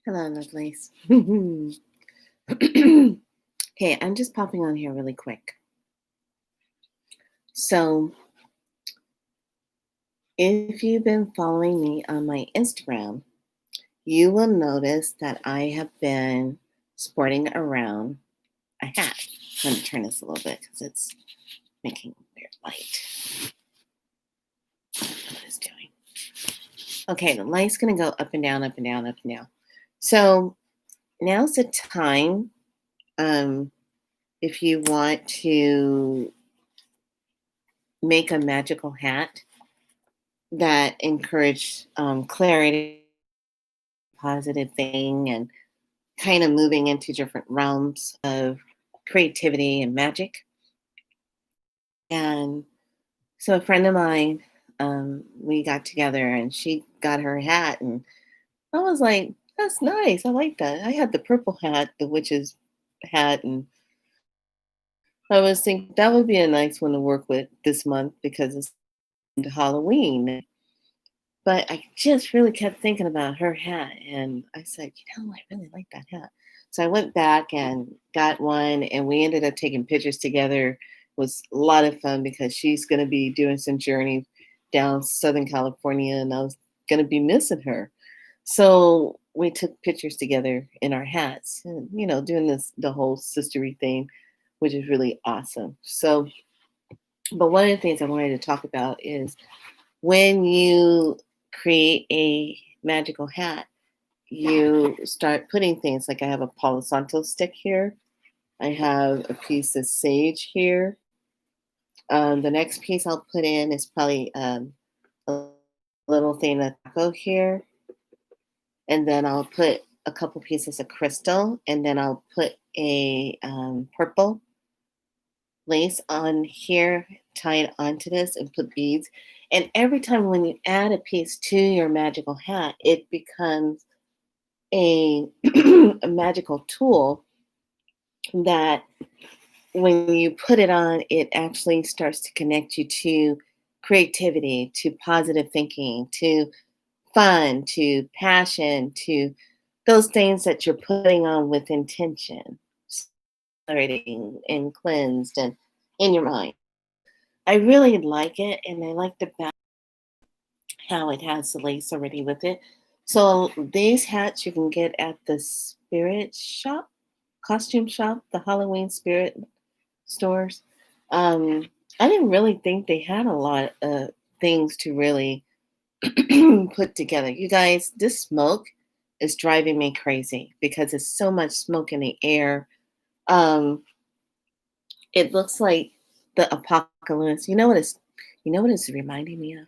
Hello, lovelies. Hey, I'm just popping on here really quick. So, if you've been following me on my Instagram, you will notice that I have been sporting around a hat. Let me turn this a little bit because it's making weird light. What is doing? Okay, the light's going to go up and down, up and down, up and down. So, now's the time um, if you want to make a magical hat that encourage clarity, positive thing, and kind of moving into different realms of creativity and magic. And so a friend of mine, we got together and she got her hat, and I was like, "That's nice. I like that." I had the purple hat, the witch's hat, and I was thinking that would be a nice one to work with this month because it's into Halloween. But I just really kept thinking about her hat, and I said, I really like that hat. So I went back and got one, and we ended up taking pictures together. It was a lot of fun because she's going to be doing some journey down Southern California, and I was going to be missing her. So we took pictures together in our hats, and doing the whole sistery thing, which is really awesome. So, but one of the things I wanted to talk about is when you create a magical hat, you start putting things like I have a Palo Santo stick here. I have a piece of sage here. The next piece I'll put in is probably a little thing of taco here. And then I'll put a couple pieces of crystal. And then I'll put a purple lace on here, tie it onto this, and put beads. And every time when you add a piece to your magical hat, it becomes a, a magical tool that when you put it on, it actually starts to connect you to creativity, to positive thinking, to fun, to passion, to those things that you're putting on with intention, celebrating and cleansed and in your mind. I really like it, and I like the back how it has the lace already with it. So these hats you can get at the spirit shop, costume shop, the Halloween spirit stores. Um, I didn't really think they had a lot of things to really put together. You guys, this smoke is driving me crazy because it's so much smoke in the air. Um, it looks like the apocalypse. You know what it's reminding me of?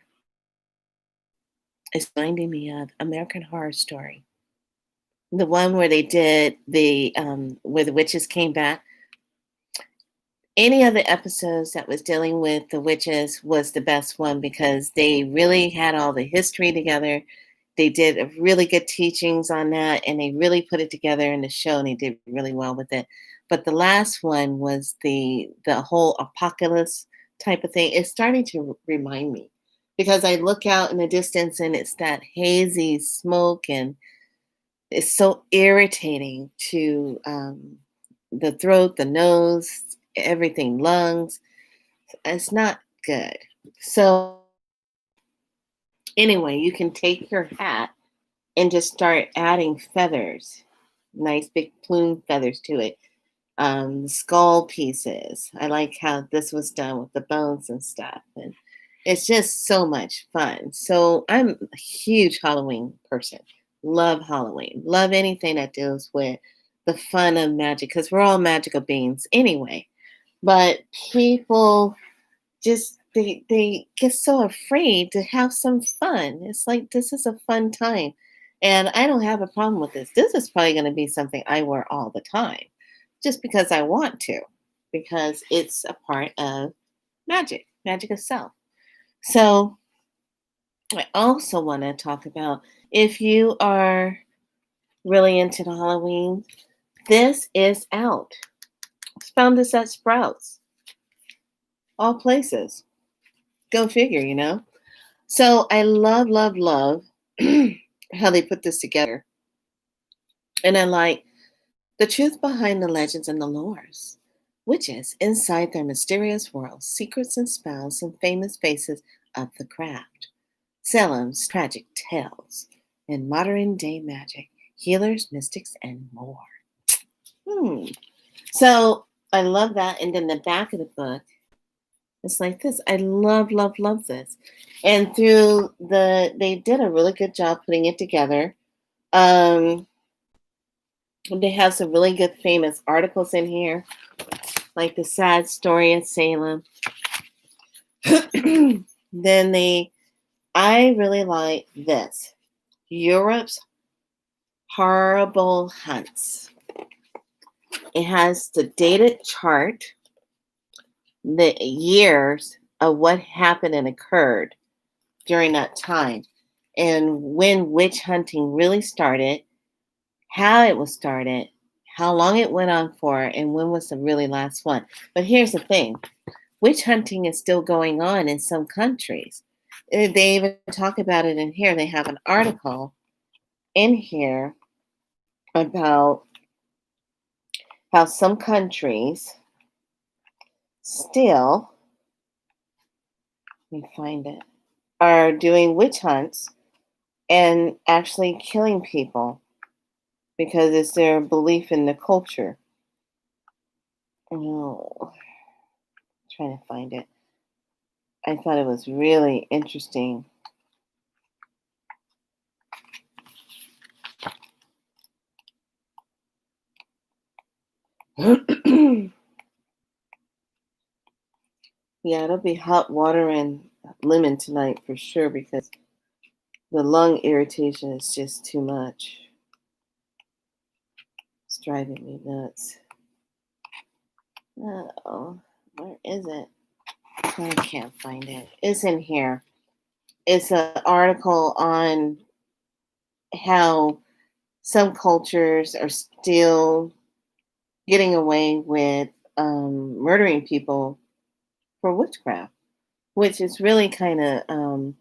It's reminding me of American Horror Story. The one where they did the where the witches came back. Any of the episodes that was dealing with the witches was the best one because they really had all the history together. They did a really good teachings on that, and they really put it together in the show, and they did really well with it. But the last one was the whole apocalypse type of thing. It's starting to remind me because I look out in the distance and it's that hazy smoke, and it's so irritating to the throat, the nose, everything, lungs. It's not good. So, anyway, you can take your hat and just start adding feathers, nice big plume feathers to it. Skull pieces. I like how this was done with the bones and stuff. And it's just so much fun. So, I'm a huge Halloween person. Love Halloween. Love anything that deals with the fun of magic because we're all magical beings anyway. But people just they get so afraid to have some fun. It's like this is a fun time. And I don't have a problem with this. This is probably going to be something I wear all the time just because I want to, because it's a part of magic, magic itself. So I also want to talk about if you are really into the Halloween, this is out. I found this at Sprouts, all places. Go figure. So I love, love, love how they put this together. And I like the truth behind the legends and the lores. Witches inside their mysterious worlds, secrets and spells, and famous faces of the craft. Salem's tragic tales, and modern day magic, healers, mystics, and more. Hmm. So I love that. And then the back of the book is like this. I love, love, love this. And they did a really good job putting it together. Um, they have some really good famous articles in here, like the sad story of Salem. I really like this. Europe's horrible hunts. It has the dated chart, the years of what happened and occurred during that time, and when witch hunting really started, how it was started, how long it went on for, and when was the really last one. But here's the thing, witch hunting is still going on in some countries. They even talk about it in here. They have an article in here about how some countries still, let me find it, are doing witch hunts and actually killing people because it's their belief in the culture. Oh, trying to find it. I thought it was really interesting. Yeah, it'll be hot water and lemon tonight for sure because the lung irritation is just too much. It's driving me nuts. Oh, where is it? I can't find it. It's in here. It's an article on how some cultures are still getting away with murdering people for witchcraft, which is really kind of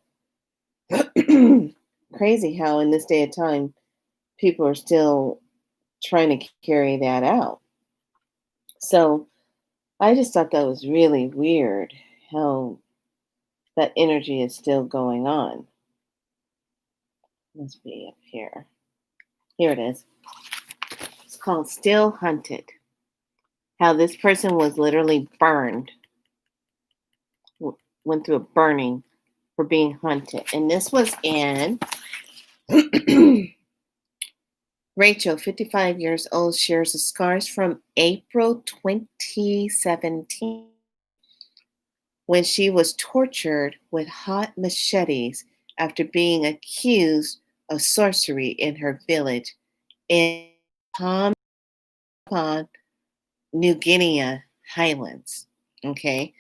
crazy how in this day of time people are still trying to carry that out. So I just thought that was really weird how that energy is still going on. Must be up here. Here it is. It's called Still Hunted. How this person was literally burned, went through a burning for being hunted. And this was in Rachel, 55 years old, shares the scars from April 2017 when she was tortured with hot machetes after being accused of sorcery in her village in Papua New Guinea Highlands. Okay.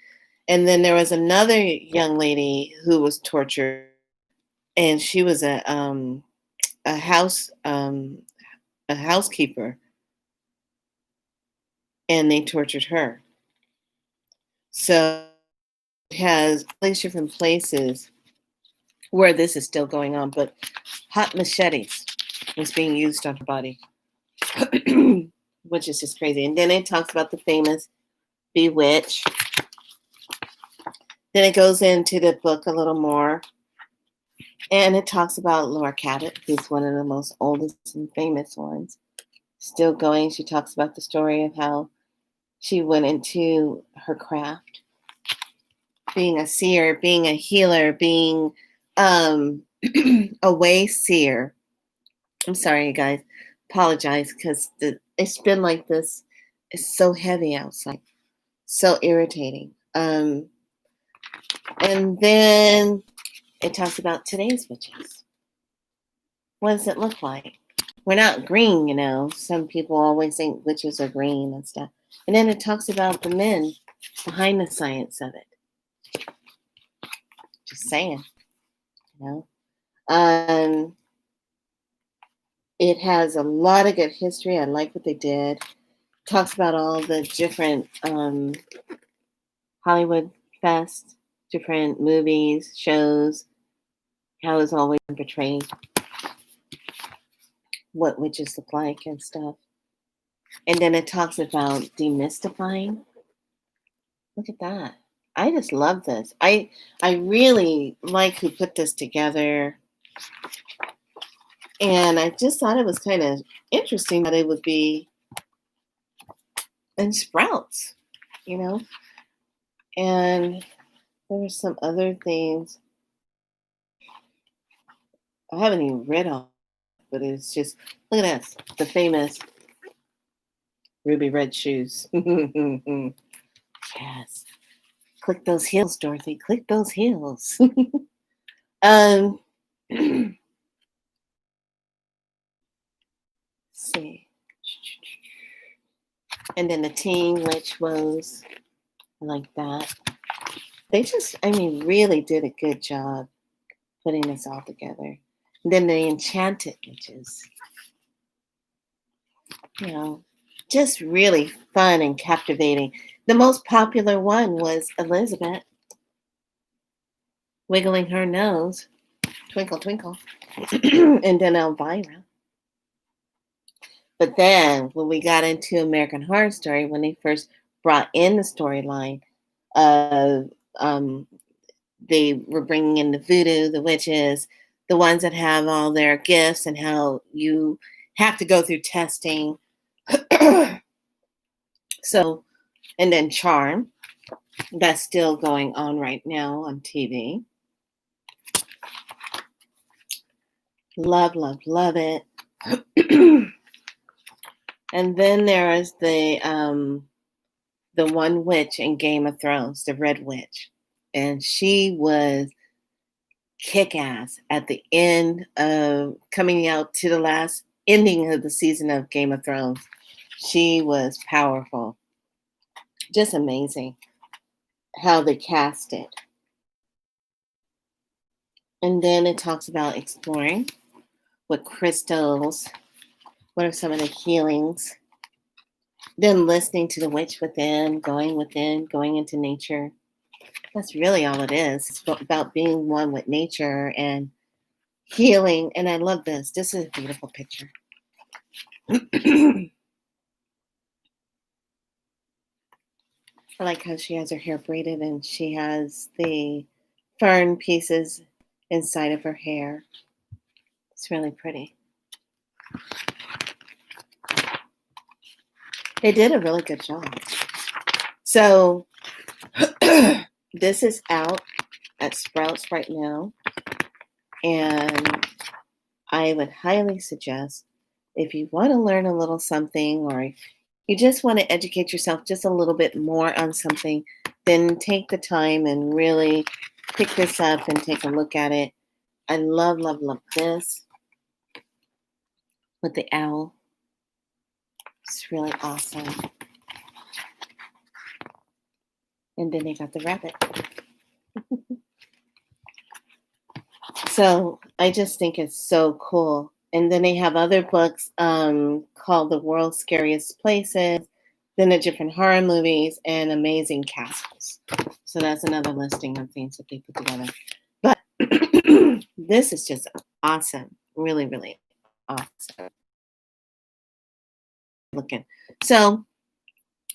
And then there was another young lady who was tortured, and she was a housekeeper, and they tortured her. So it has different places where this is still going on, but hot machetes was being used on her body, which is just crazy. And then it talks about the famous Bewitch. Then it goes into the book a little more, and it talks about Laura Cabot, who's one of the most oldest and famous ones, still going. She talks about the story of how she went into her craft, being a seer, being a healer, being a way seer. I'm sorry, you guys. Apologize because it's been like this. It's so heavy outside, so irritating. And then it talks about today's witches. What does it look like? We're not green, you know. Some people always think witches are green and stuff. And then it talks about the men behind the science of it. Just saying, you know. It has a lot of good history. I like what they did. Talks about all the different Hollywood fest, different movies, shows, how it's always portrayed. what witches look like and stuff. And then it talks about demystifying. Look at that. I just love this. I really like who put this together. And I just thought it was kind of interesting that it would be in sprouts, you know? And there were some other things I haven't even read on, but it's just look at this, the famous ruby red shoes. Yes. Click those heels, Dorothy. Click those heels. um let's see. And then the teen witch woes. I like that. They just, I mean, really did a good job putting this all together. And then the enchanted witches, you know, just really fun and captivating. The most popular one was Elizabeth wiggling her nose, twinkle, twinkle, and then Elvira. But then when we got into American Horror Story, when they first brought in the storyline of they were bringing in the voodoo, the witches, the ones that have all their gifts, and how you have to go through testing. So, and then Charm, that's still going on right now on TV. Love, love, love it. And then there is the one witch in Game of Thrones, the Red Witch, and she was kick ass at the end of coming out to the last ending of the season of Game of Thrones. She was powerful, just amazing how they cast it. And then it talks about exploring with crystals. What are some of the healings? Then listening to the witch within, going into nature. That's really all it is. It's about being one with nature and healing. And I love this. This is a beautiful picture. I like how she has her hair braided and she has the fern pieces inside of her hair. It's really pretty. They did a really good job. So this is out at Sprouts right now. And I would highly suggest if you want to learn a little something or you just want to educate yourself just a little bit more on something, then take the time and really pick this up and take a look at it. I love, love, love this with the owl. It's really awesome. And then they got the rabbit. So I just think it's so cool. And then they have other books called The World's Scariest Places, then the different horror movies, and Amazing Castles. So that's another listing of things that they put together. But this is just awesome. Really, really awesome. Looking. So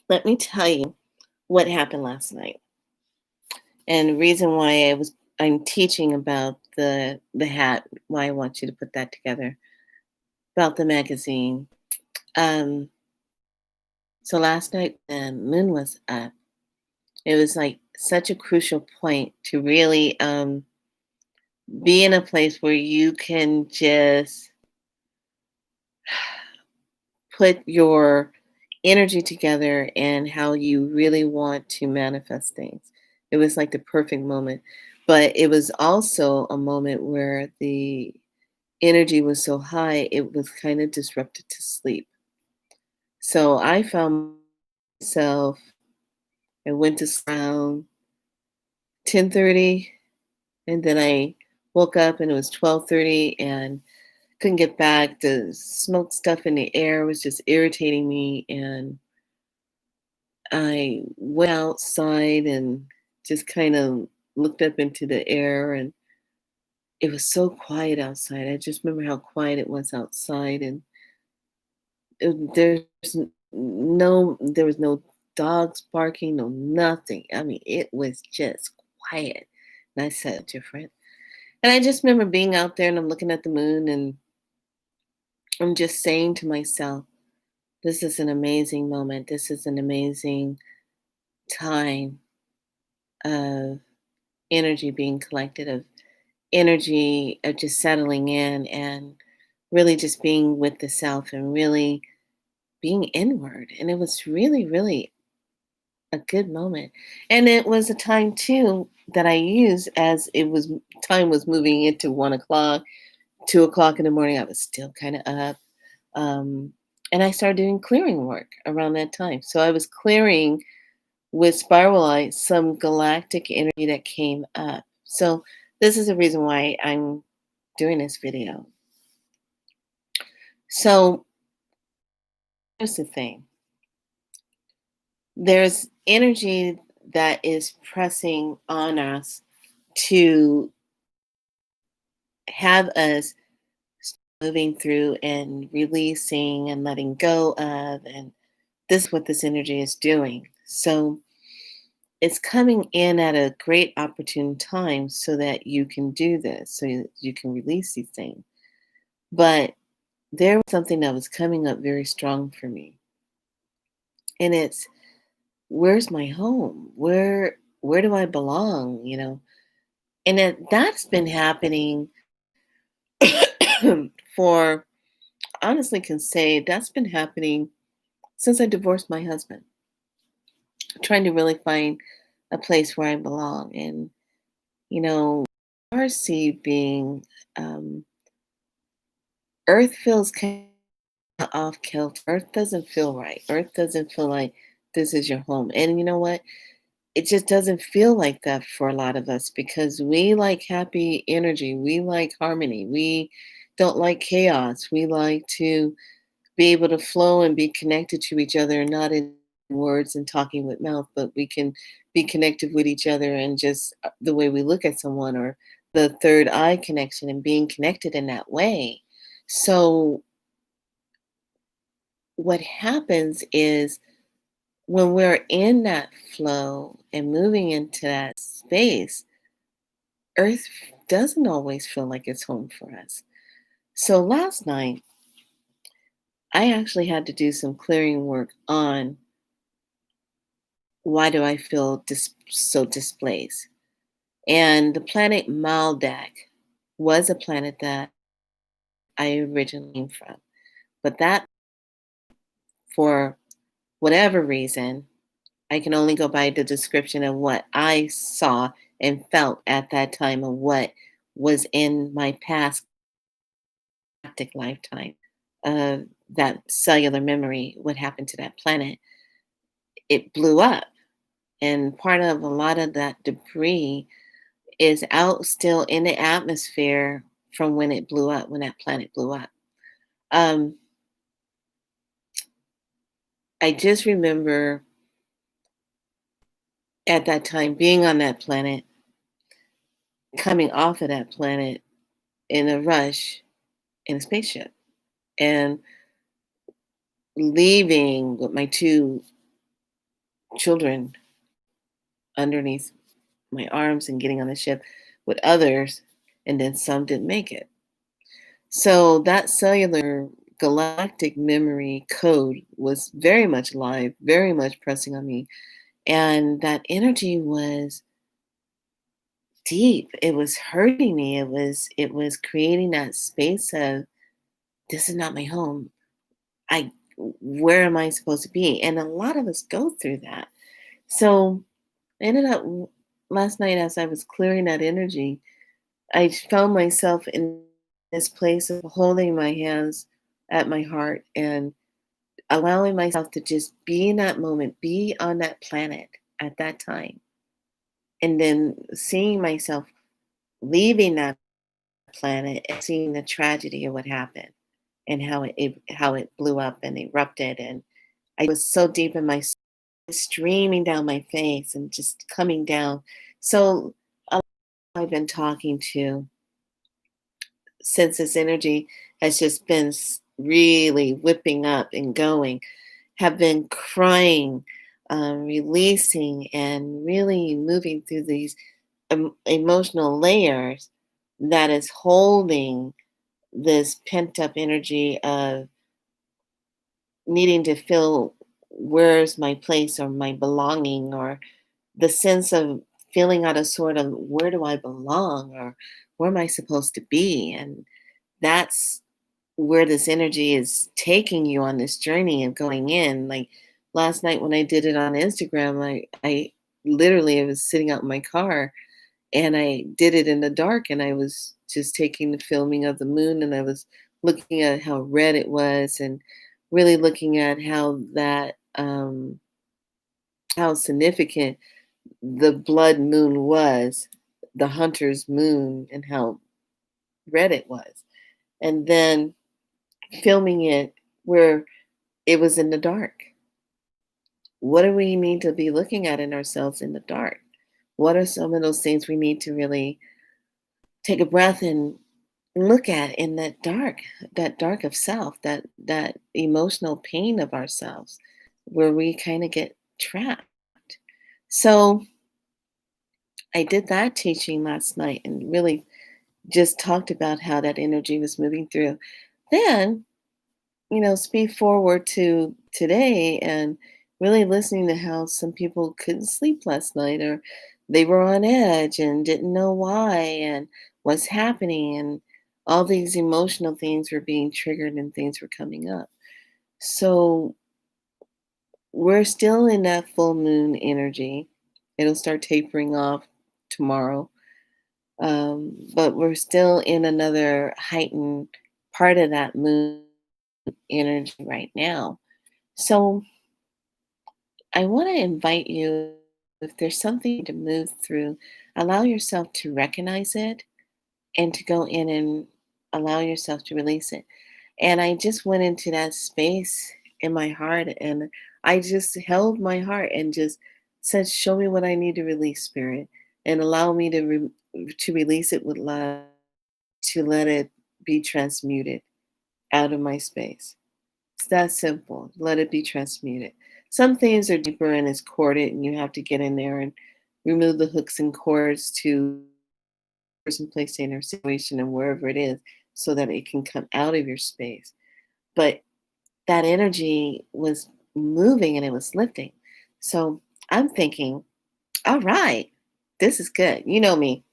let me tell you what happened last night. And the reason why I'm teaching about the hat, why I want you to put that together, about the magazine. So last night the moon was up. It was like such a crucial point to really be in a place where you can just put your energy together and how you really want to manifest things. It was like the perfect moment. But it was also a moment where the energy was so high, it was kind of disrupted to sleep. So I found myself, I went to sleep around 10:30, and then I woke up and it was 12:30 and couldn't get back. The smoke stuff in the air was just irritating me, and I went outside and just kind of looked up into the air, and it was so quiet outside. I just remember how quiet it was outside, and there was no dogs barking, no nothing. I mean, it was just quiet. And I said, different. And I just remember being out there and I'm looking at the moon and I'm just saying to myself, this is an amazing moment. This is an amazing time of energy being collected, of energy of just settling in and really just being with the self and really being inward. And it was really, really a good moment. And it was a time too that I used as it was time was moving into 1 o'clock, 2 o'clock in the morning. I was still kind of up. Um, and I started doing clearing work around that time. So I was clearing with Spiralite some galactic energy that came up. So this is the reason why I'm doing this video. So here's the thing. There's energy that is pressing on us to have us moving through and releasing and letting go of. And this is what this energy is doing. So it's coming in at a great opportune time so that you can do this, so you can release these things. But there was something that was coming up very strong for me. And it's, where's my home? Where do I belong? And that's been happening for, honestly can say that's been happening since I divorced my husband, trying to really find a place where I belong. And, our seed being, um, earth feels kind of off kilter. Earth doesn't feel right. Earth doesn't feel like this is your home. And you know what? It just doesn't feel like that for a lot of us because we like happy energy. We like harmony. We don't like chaos. We like to be able to flow and be connected to each other, not in words and talking with mouth, but we can be connected with each other and just the way we look at someone, or the third eye connection and being connected in that way. So what happens is when we're in that flow and moving into that space, Earth doesn't always feel like it's home for us. So last night, I actually had to do some clearing work on why do I feel so displaced. And the planet Maldak was a planet that I originally came from. But that, for whatever reason, I can only go by the description of what I saw and felt at that time of what was in my past galactic lifetime. That cellular memory, what happened to that planet, it blew up. And part of a lot of that debris is out still in the atmosphere from when it blew up, when that planet blew up. Um, I just remember at that time being on that planet, coming off of that planet in a rush in a spaceship and leaving with my two children underneath my arms and getting on the ship with others, and then some didn't make it. So that cellular galactic memory code was very much alive, very much pressing on me. And that energy was deep. It was hurting me. It was creating that space of, this is not my home. I Where am I supposed to be? And a lot of us go through that. So I ended up last night as I was clearing that energy, I found myself in this place of holding my hands at my heart and allowing myself to just be in that moment, be on that planet at that time. And then seeing myself leaving that planet and seeing the tragedy of what happened and how it blew up and erupted. And I was so deep in my soul, streaming down my face and just coming down. So a lot I've been talking to since this energy has just been really whipping up and going, have been crying, releasing, and really moving through these emotional layers that is holding this pent up energy of needing to feel where's my place or my belonging, or the sense of feeling out of sort of where do I belong, or where am I supposed to be. And that's where this energy is taking you on this journey of going in. Like last night when I did it on Instagram, I literally, I was sitting out in my car and I did it in the dark, and I was just taking the filming of the moon, and I was looking at how red it was, and really looking at how that how significant the blood moon was, the hunter's moon, and how red it was. And then filming it where it was in the dark. What do we need to be looking at in ourselves in the dark? What are some of those things we need to really take a breath and look at in that dark of self, that emotional pain of ourselves, where we kind of get trapped? So I did that teaching last night and really just talked about how that energy was moving through. Then, speed forward to today and really listening to how some people couldn't sleep last night, or they were on edge and didn't know why and what's happening, and all these emotional things were being triggered and things were coming up. So we're still in that full moon energy. It'll start tapering off tomorrow. But we're still in another heightened part of that moon energy right now. So I want to invite you, if there's something to move through, allow yourself to recognize it and to go in and allow yourself to release it. And I just went into that space in my heart, and I just held my heart and just said, "Show me what I need to release, Spirit, and allow me to release it with love, to let it be transmuted out of my space." It's that simple. Let it be transmuted. Some things are deeper and it's corded, and you have to get in there and remove the hooks and cords to person, place, in or situation, and wherever it is, so that it can come out of your space. But that energy was moving and it was lifting. So I'm thinking, all right, this is good. You know me.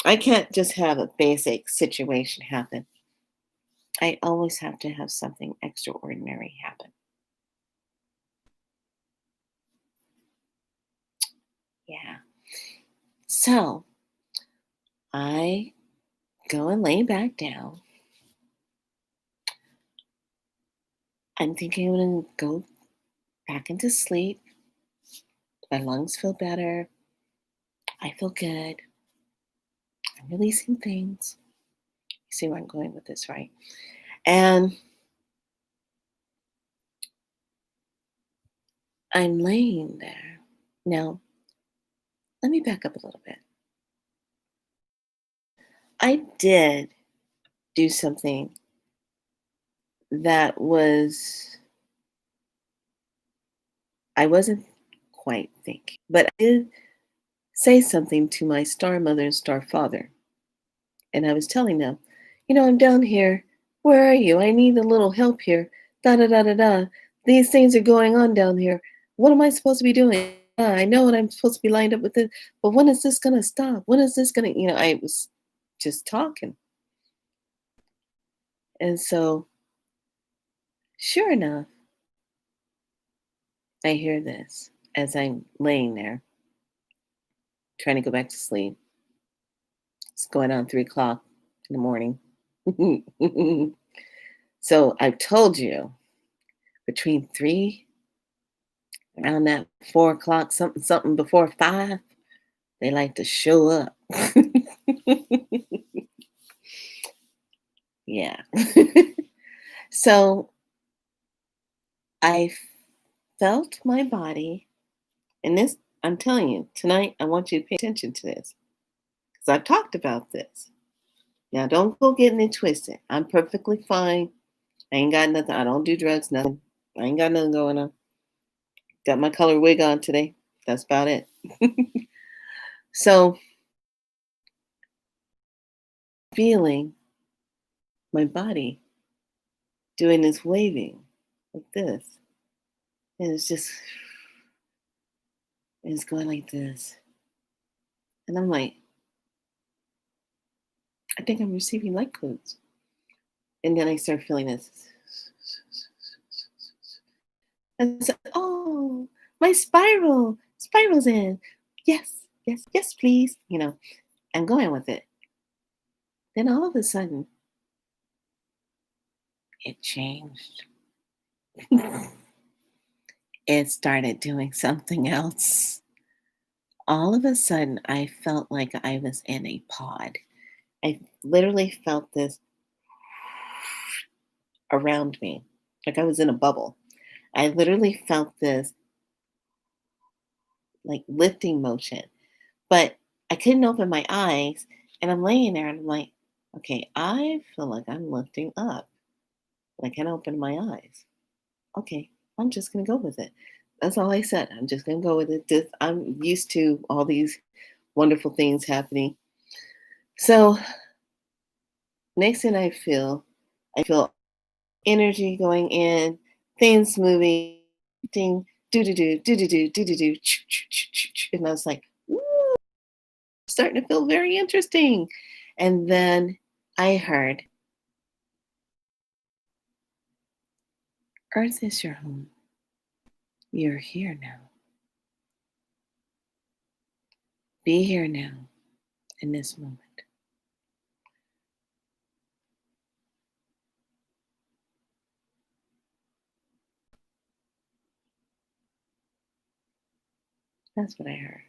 I can't just have a basic situation happen. I always have to have something extraordinary happen. Yeah. So I go and lay back down. I'm thinking I'm going to go back into sleep. My lungs feel better. I feel good. I'm releasing things. You see where I'm going with this, right? And I'm laying there. Now, let me back up a little bit. I did do something that I wasn't quite thinking, but I did say something to my star mother and star father. And I was telling them, I'm down here. Where are you? I need a little help here. Da da da da da. These things are going on down here. What am I supposed to be doing? I know what I'm supposed to be lined up with it, but when is this gonna stop? When is this gonna, I was just talking. And so sure enough, I hear this as I'm laying there trying to go back to sleep. It's going on 3 o'clock in the morning. So I told you between three, around that 4 o'clock, something, something before five, they like to show up. Yeah. So I felt my body, and this, I'm telling you, tonight, I want you to pay attention to this because I've talked about this. Now, don't go getting it twisted. I'm perfectly fine. I ain't got nothing. I don't do drugs, nothing. I ain't got nothing going on. Got my color wig on today. That's about it. So, feeling my body doing this waving like this. And it's going like this. And I'm like, I think I'm receiving light codes. And then I start feeling this. And so, oh, my spiral's in. Yes, yes, yes, please. I'm going with it. Then all of a sudden, it changed. It started doing something else. All of a sudden, I felt like I was in a pod. I literally felt this around me, like I was in a bubble. I literally felt this like lifting motion, but I couldn't open my eyes. And I'm laying there and I'm like, okay, I feel like I'm lifting up. I can't open my eyes. Okay, I'm just going to go with it. That's all I said. I'm just going to go with it. I'm used to all these wonderful things happening. So, next thing I feel energy going in, things moving, ding, do do do do do do do do do, and I was like, "Ooh, starting to feel very interesting." And then I heard, "Earth is your home. You're here now. Be here now in this moment." That's what I heard.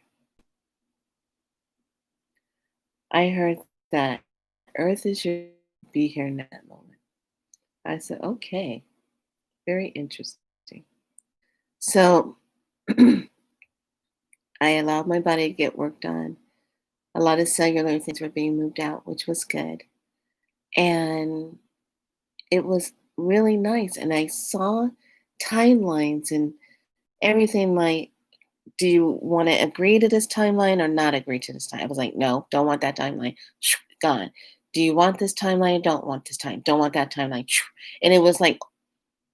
I heard that Earth is your be here in that moment. I said, "Okay, very interesting." So I allowed my body to get work done. A lot of cellular things were being moved out, which was good. And it was really nice. And I saw timelines and everything like, do you want to agree to this timeline or not agree to this time? I was like, no, don't want that timeline. Gone. Do you want this timeline? Don't want this time. Don't want that timeline. And it was like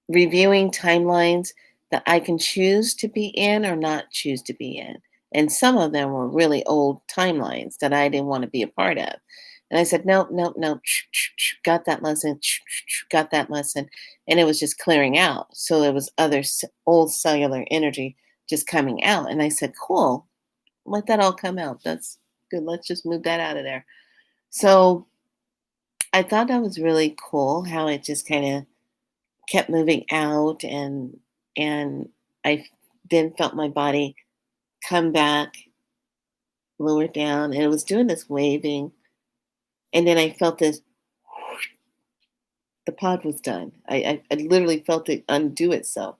reviewing timelines that I can choose to be in or not choose to be in. And some of them were really old timelines that I didn't want to be a part of. And I said, nope, nope, nope, got that lesson, got that lesson. And it was just clearing out. So there was other old cellular energy just coming out. And I said, cool, let that all come out. That's good. Let's just move that out of there. So I thought that was really cool how it just kind of kept moving out and I then felt my body come back lower down and it was doing this waving and then I felt this the pod was done. I literally felt it undo itself.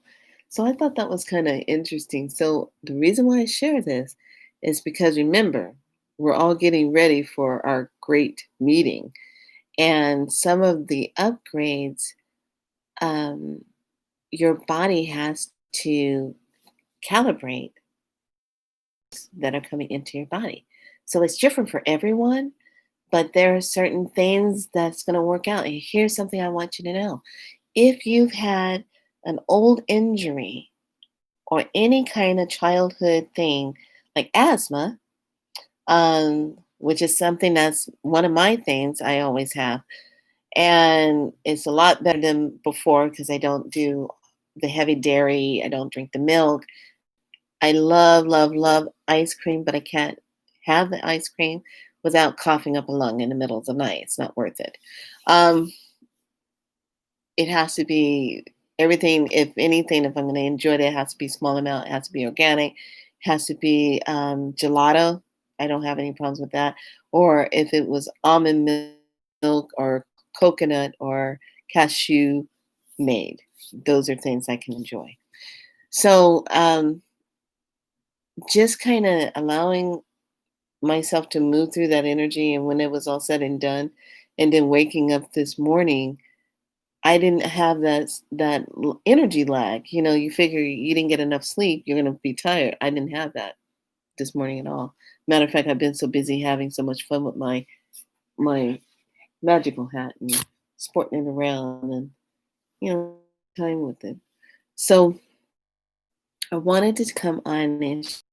So I thought that was kind of interesting. So the reason why I share this is because remember, we're all getting ready for our great meeting. And some of the upgrades, um, your body has to calibrate that are coming into your body. So it's different for everyone, but there are certain things that's going to work out. And here's something I want you to know. If you've had an old injury or any kind of childhood thing like asthma, which is something that's one of my things I always have, and it's a lot better than before because I don't do the heavy dairy, I don't drink the milk. I love, love, love ice cream, but I can't have the ice cream without coughing up a lung in the middle of the night. It's not worth it. Um, it has to be everything. If anything, if I'm going to enjoy it, it has to be small amount. It has to be organic. It has to be gelato. I don't have any problems with that. Or if it was almond milk or coconut or cashew made, those are things I can enjoy. So just kind of allowing myself to move through that energy. And when it was all said and done, And then waking up this morning, I didn't have energy lag. You figure you didn't get enough sleep, you're gonna be tired. I didn't have that this morning at all. Matter of fact, I've been so busy having so much fun with my magical hat and sporting it around and time with it. So I wanted to come on and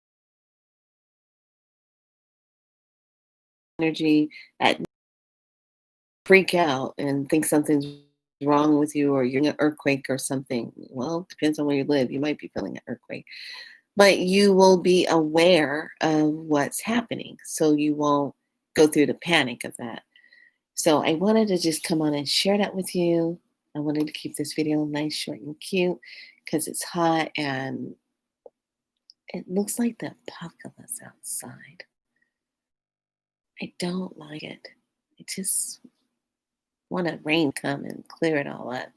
energy at freak out and think something's wrong with you or you're in an earthquake or something. Well, it depends on where you live. You might be feeling an earthquake, but you will be aware of what's happening. So you won't go through the panic of that. So I wanted to just come on and share that with you. I wanted to keep this video nice, short, and cute because it's hot and it looks like the apocalypse outside. I don't like it. I just want a rain come and clear it all up.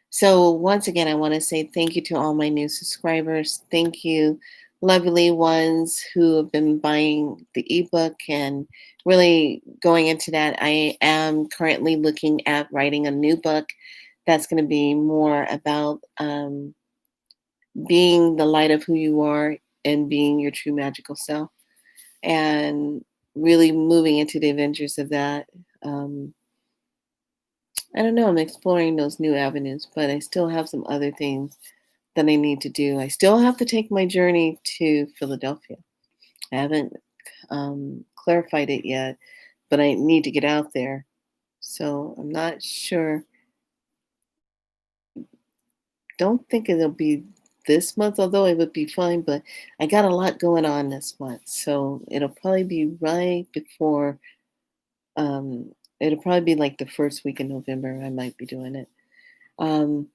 So once again, I want to say thank you to all my new subscribers. Thank you, lovely ones who have been buying the ebook and really going into that. I am currently looking at writing a new book that's going to be more about being the light of who you are and being your true magical self, and really moving into the adventures of that. Um, I don't know. I'm exploring those new avenues, but I still have some other things that I need to do. I still have to take my journey to Philadelphia. I haven't clarified it yet, but I need to get out there. So I'm not sure. Don't think it'll be this month, although it would be fine, but I got a lot going on this month. So it'll probably be right before, it'll probably be like the first week in November. I might be doing it. Um,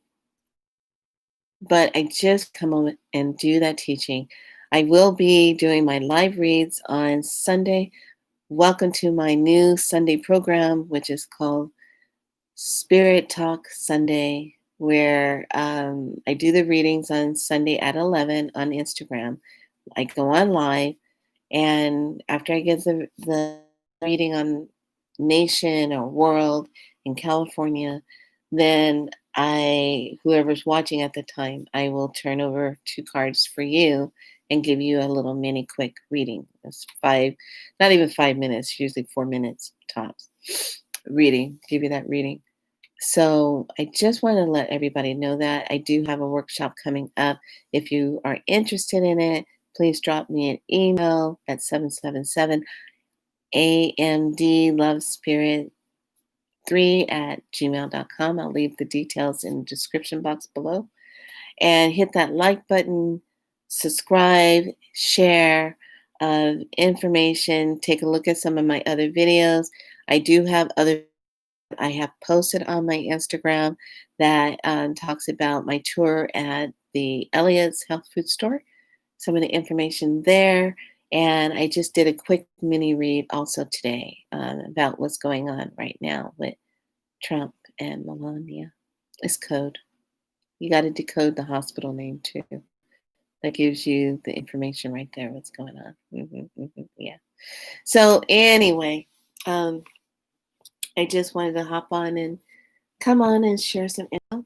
but I just come on and do that teaching. I will be doing my live reads on Sunday. Welcome to my new Sunday program, which is called Spirit Talk Sunday, where I do the readings on Sunday at 11 on Instagram. I go on live, and after I give the reading on nation or world in California, then whoever's watching at the time, I will turn over 2 cards for you and give you a little mini quick reading. It's not even 5 minutes, usually 4 minutes tops. Reading, give you that reading. So I just want to let everybody know that I do have a workshop coming up. If you are interested in it, please drop me an email at 777 amdlovespirit3@gmail.com. I'll leave the details in the description box below. And hit that like button, subscribe, share information, take a look at some of my other videos. I do have other I have posted on my Instagram that talks about my tour at the Elliott's Health Food Store, some of the information there. And I just did a quick mini read also today about what's going on right now with Trump and Melania. It's code. You got to decode the hospital name too. That gives you the information right there, what's going on. Yeah. So, anyway, um, I just wanted to hop on and come on and share some info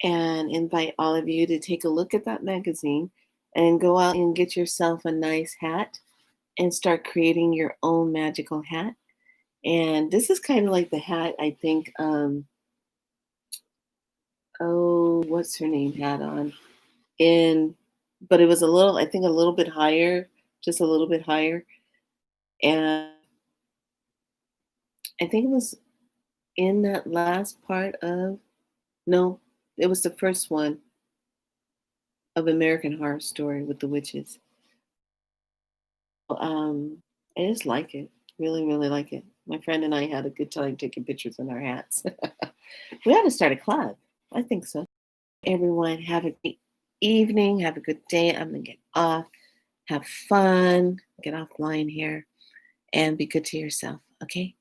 and invite all of you to take a look at that magazine and go out and get yourself a nice hat and start creating your own magical hat. And this is kind of like the hat I think, what's her name had on? But it was I think a little bit higher, just a little bit higher. And I think it was in that last part no, it was the first one of American Horror Story with the witches. I just like it. Really, really like it. My friend and I had a good time taking pictures in our hats. We ought to start a club. I think so. Everyone, have a great evening. Have a good day. I'm going to get off. Have fun. Get offline here and be good to yourself. Okay?